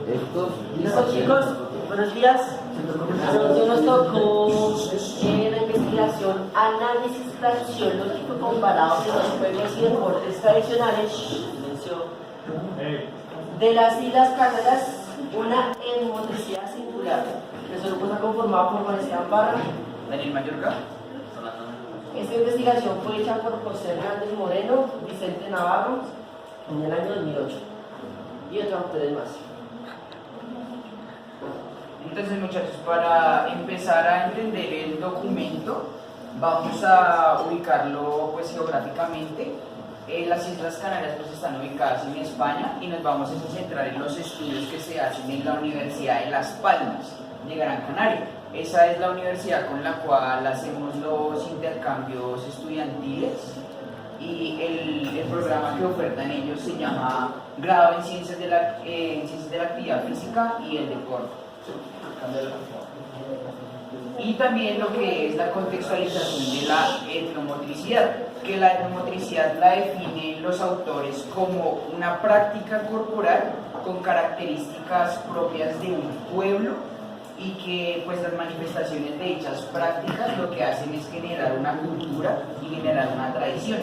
Listo, chicos, buenos días. Hoy nos tocó la investigación análisis fraseológico comparado de los juegos y deportes tradicionales de las Islas Canarias, una en motricidad singular. Nuestro grupo está conformado por Juan Esteban Barra, Daniel Mallorca. Esta investigación fue hecha por José Hernández Moreno, Vicente Navarro en el año 2008 y otros autores más. Entonces, muchachos, para empezar a entender el documento, vamos a ubicarlo pues geográficamente. Las Islas Canarias pues están ubicadas en España y nos vamos a centrar en los estudios que se hacen en la Universidad de Las Palmas de Gran Canaria. Esa es la universidad con la cual hacemos los intercambios estudiantiles y el programa que ofertan ellos se llama Grado en Ciencias de la Actividad Física y el Deporte. Y también lo que es la contextualización de la etnomotricidad, que la etnomotricidad la definen los autores como una práctica corporal con características propias de un pueblo y que pues las manifestaciones de dichas prácticas lo que hacen es generar una cultura y generar una tradición.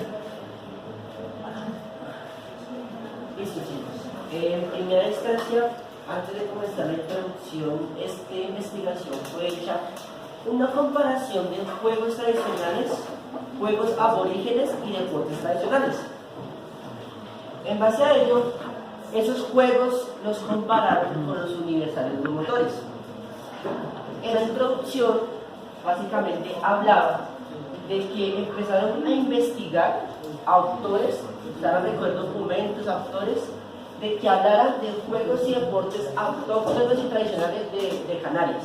Listo, chicos. En primera instancia, antes de comenzar la introducción, esta investigación fue hecha una comparación de juegos tradicionales, juegos aborígenes y deportes tradicionales. En base a ello, esos juegos los compararon con los universales locomotores. En la introducción, básicamente hablaba de que empezaron a investigar autores, usaron documentos, autores, de que hablaran de juegos y deportes autóctonos y tradicionales de Canarias.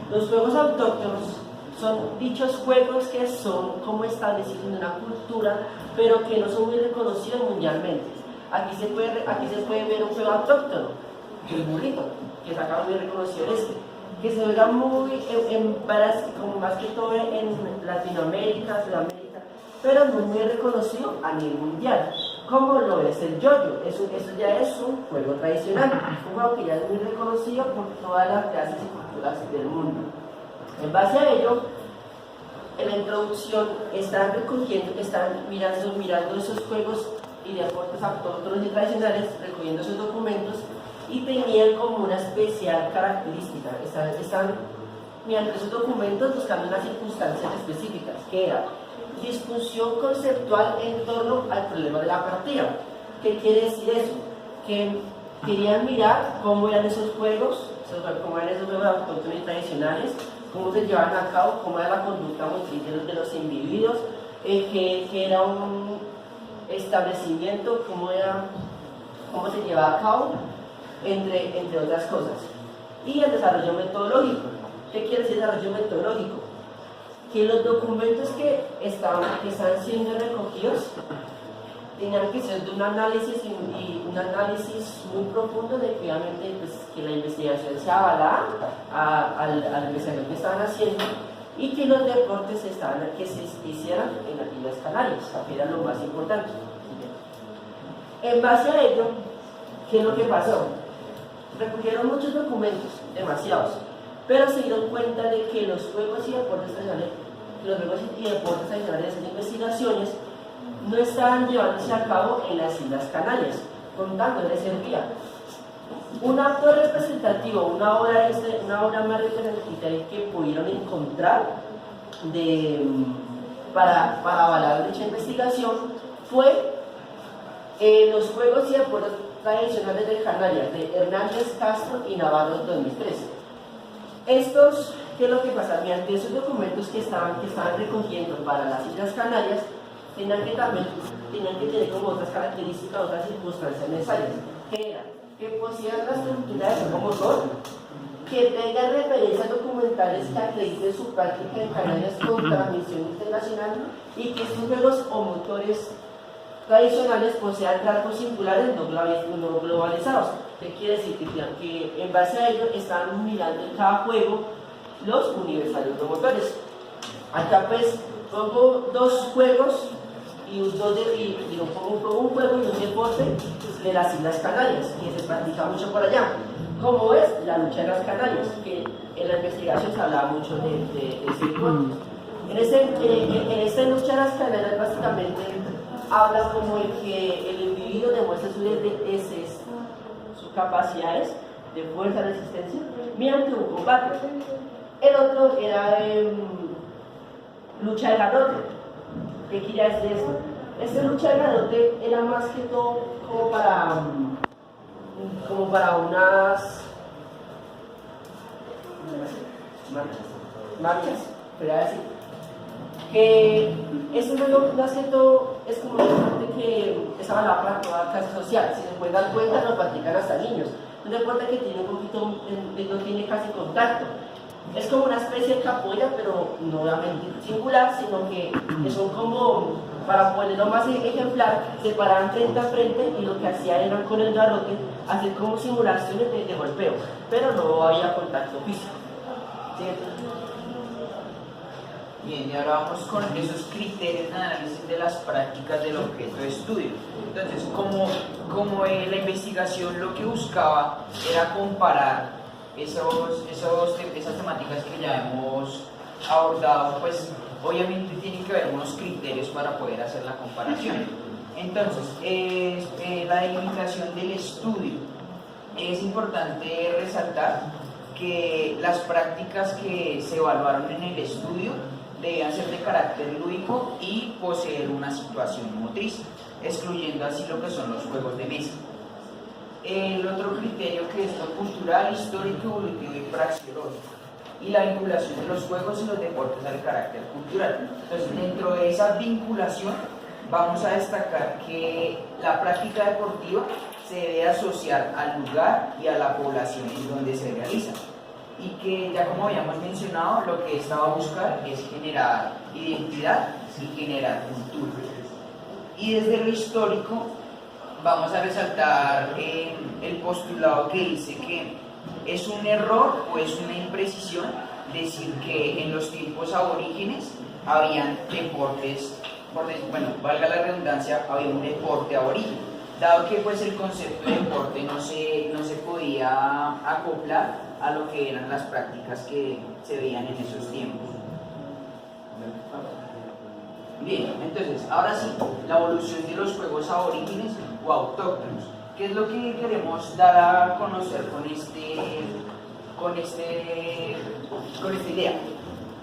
Los juegos autóctonos son dichos juegos que son como establecidos en una cultura, pero que no son muy reconocidos mundialmente. Aquí se puede ver un juego autóctono, el burrito, que es acá muy reconocido que se juega muy como más que todo en Latinoamérica, Sudamérica, pero muy reconocido a nivel mundial, como lo es el yo-yo. Eso ya es un juego tradicional, un juego que ya es muy reconocido por todas las clases y culturas del mundo. En base a ello, en la introducción están mirando esos juegos y deportes autóctonos y tradicionales, recogiendo esos documentos, y tenían como una especial característica. Están mirando esos documentos buscando unas circunstancias específicas, que era discusión conceptual en torno al problema de la partida. ¿Qué quiere decir eso? Que querían mirar cómo eran esos juegos, cómo eran esos juegos autóctonos y tradicionales, cómo se llevaban a cabo, cómo era la conducta motriz de los individuos, que era un establecimiento, cómo se llevaba a cabo, entre otras cosas. Y el desarrollo metodológico. ¿Qué quiere decir desarrollo metodológico? Que los documentos que están siendo recogidos tenían que ser de un análisis y un análisis muy profundo de que obviamente pues, que la investigación se avalara a la investigación que estaban haciendo y que los deportes que se hicieran en las Islas Canarias, que era lo más importante. En base a ello, ¿qué es lo que pasó? Recogieron muchos documentos, demasiados, pero se dieron cuenta de que los juegos y deportes tradicionales de esas investigaciones no estaban llevándose a cabo en las Islas Canarias, contándoles servía. Un acto representativo, una obra más representativa que pudieron encontrar para avalar dicha investigación fue los juegos y deportes tradicionales de Canarias, de Hernández Castro y Navarro 2013. Estos, ¿qué es lo que pasa? Mediante esos documentos que estaban recogiendo para las Islas Canarias, tenían que tener como otras características, otras circunstancias necesarias, que era que posean la estructura de juego motor, que tengan referencias documentales que acrediten su práctica en Canarias con transmisión internacional y que estos juegos o motores tradicionales posean rasgos singulares no globalizados. ¿Qué quiere decir? Que en base a ello están mirando en cada juego los universales motores. Acá pues pongo dos juegos y un juego y un deporte de las Islas Canarias, que se practica mucho por allá, como es la lucha de las Canarias, que en la investigación se hablaba mucho de ese deporte. En esta lucha de las Canarias básicamente habla como de que el individuo demuestra sus capacidades de fuerza, resistencia, mediante un combate. El otro era lucha de garrote. ¿Qué quería decir esto? Esta lucha de garrote era más que todo como para unas marchas, quería decir. Que este juego más que todo es como un deporte que es avalado para toda clase social. Si se pueden dar cuenta, lo practican hasta niños. Un deporte que tiene un poquito, no tiene casi contacto. Es como una especie de capoeira, pero no obviamente singular, sino que son como, para ponerlo más ejemplar, se paraban frente a frente y lo que hacían era con el garrote hacer como simulaciones de golpeo, pero no había contacto físico. ¿Sí? Bien, y ahora vamos con esos criterios de análisis de las prácticas del objeto de estudio. Entonces, como la investigación lo que buscaba era comparar esas temáticas que ya hemos abordado, pues obviamente tienen que haber unos criterios para poder hacer la comparación. Entonces, la delimitación del estudio. Es importante resaltar que las prácticas que se evaluaron en el estudio debían ser de carácter lúdico y poseer una situación motriz, excluyendo así lo que son los juegos de mesa. El otro criterio que es lo cultural, histórico, evolutivo y praxeológico, y la vinculación de los juegos y los deportes al carácter cultural. Entonces, dentro de esa vinculación vamos a destacar que la práctica deportiva se debe asociar al lugar y a la población en donde se realiza, y que ya como habíamos mencionado, lo que esta va a buscar es generar identidad y generar cultura. Y desde lo histórico vamos a resaltar el postulado que dice que es un error o es una imprecisión decir que en los tiempos aborígenes habían deportes, bueno, valga la redundancia, había un deporte aborigen, dado que pues el concepto de deporte no se podía acoplar a lo que eran las prácticas que se veían en esos tiempos. Bien, entonces, ahora sí, la evolución de los juegos aborígenes o autóctonos. ¿Qué es lo que queremos dar a conocer con esta idea?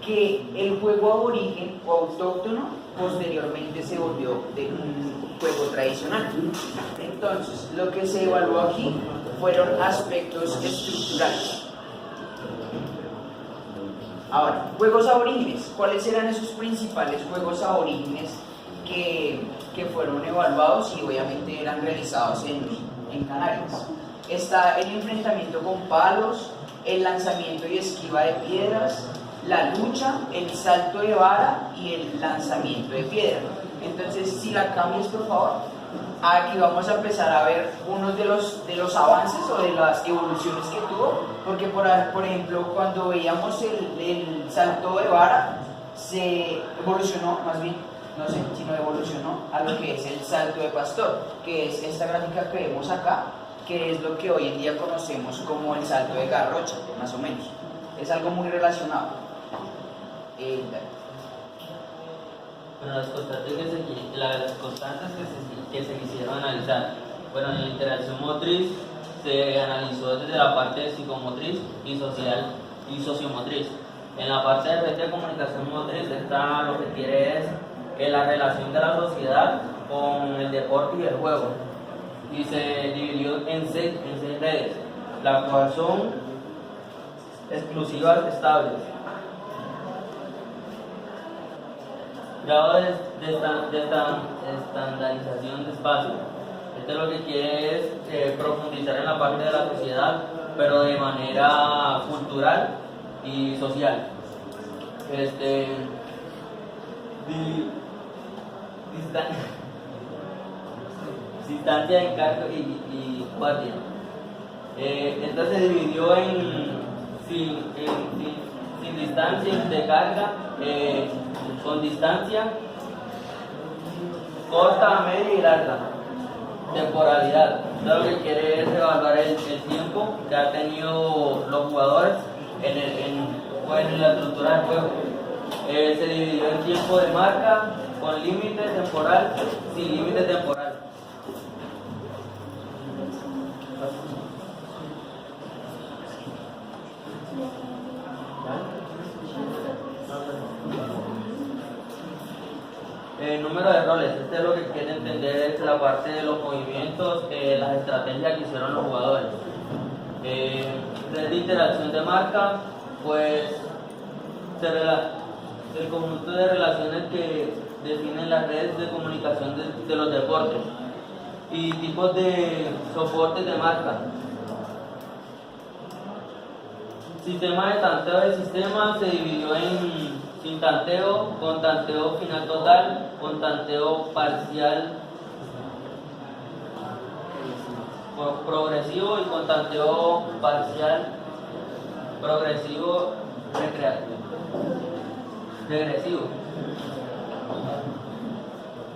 Que el juego aborigen o autóctono posteriormente se volvió de un juego tradicional. Entonces, lo que se evaluó aquí fueron aspectos estructurales. Ahora, juegos aborígenes. ¿Cuáles eran esos principales juegos aborígenes que fueron evaluados y obviamente eran realizados en Canarias? Está el enfrentamiento con palos, el lanzamiento y esquiva de piedras, la lucha, el salto de vara y el lanzamiento de piedra. Entonces, si la cambias, por favor. Aquí vamos a empezar a ver unos de los avances o de las evoluciones que tuvo, porque por ejemplo, cuando veíamos el salto de vara, se evolucionó, más bien, no sé, sino evolucionó a lo que es el salto de pastor, que es esta gráfica que vemos acá, que es lo que hoy en día conocemos como el salto de garrocha, más o menos. Es algo muy relacionado. Bueno, las constantes que se quisieron analizar. Bueno, en la interacción motriz se analizó desde la parte psicomotriz y social y sociomotriz. En la parte de red de comunicación motriz está lo que quiere es la relación de la sociedad con el deporte y el juego. Y se dividió en seis redes, las cuales son exclusivas estables. Grado de estandarización de espacio. Esto lo que quiere es profundizar en la parte de la sociedad, pero de manera cultural y social. Distancia de encargo y guardia. Entonces se dividió sin distancia de carga, con distancia corta, media y larga. Temporalidad. Lo que quiere es evaluar el tiempo que han tenido los jugadores en la estructura del juego. Se dividió en tiempo de marca, con límite temporal, sin límite temporal. El número de roles, este es lo que quiere entender, es la parte de los movimientos, las estrategias que hicieron los jugadores. Red de interacción de marca, pues el conjunto de relaciones que definen las redes de comunicación de los deportes y tipos de soportes de marca. Sistema de tanteo del sistema se dividió en sin tanteo, con tanteo final total, con tanteo parcial progresivo y con tanteo parcial progresivo regresivo.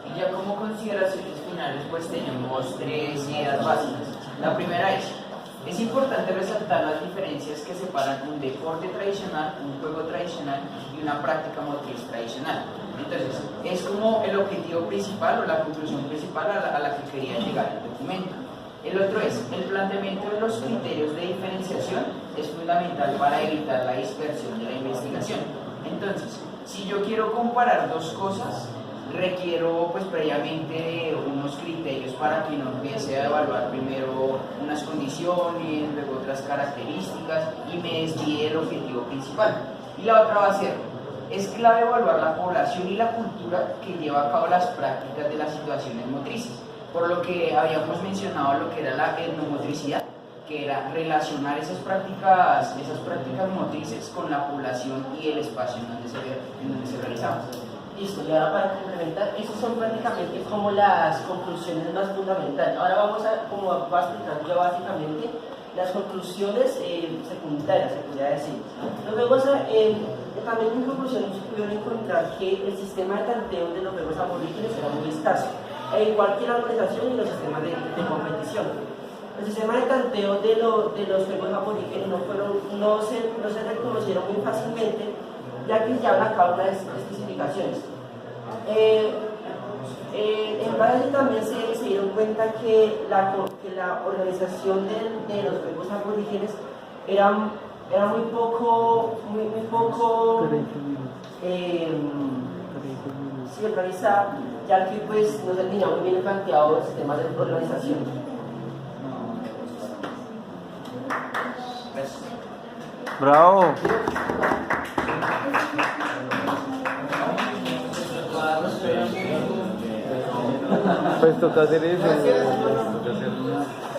Y ya como consideraciones finales, pues tenemos 3 ideas básicas. La primera es importante resaltar las diferencias que separan un deporte tradicional, un juego tradicional y una práctica motriz tradicional. Entonces, es como el objetivo principal o la conclusión principal a la que quería llegar el documento. El otro es, el planteamiento de los criterios de diferenciación es fundamental para evitar la dispersión de la investigación. Entonces, si yo quiero comparar dos cosas, requiero pues previamente unos criterios para que no empiece a evaluar primero unas condiciones, luego otras características y me desvíe del objetivo principal. Y la otra va a ser, es clave evaluar la población y la cultura que lleva a cabo las prácticas de las situaciones motrices, por lo que habíamos mencionado lo que era la etnomotricidad, que era relacionar esas prácticas motrices con la población y el espacio en donde se realizaban. Listo, y ahora para complementar, esas son prácticamente como las conclusiones más fundamentales. Ahora vamos a, como va a explicar yo básicamente, las conclusiones secundarias, se podría decir. Luego también en conclusiones se pudieron encontrar que el sistema de tanteo de los juegos aborígenes era muy escaso, igual que la organización y los sistemas de competición. El sistema de tanteo de los juegos aborígenes no se reconocieron muy fácilmente, ya que llevan a cabo unas especificaciones. En base también se dieron cuenta que la organización de los juegos aborígenes era muy poco organizada, ya que pues no se tenía muy bien planteado el sistema de organización. Bravo. Pues toca hacer eso.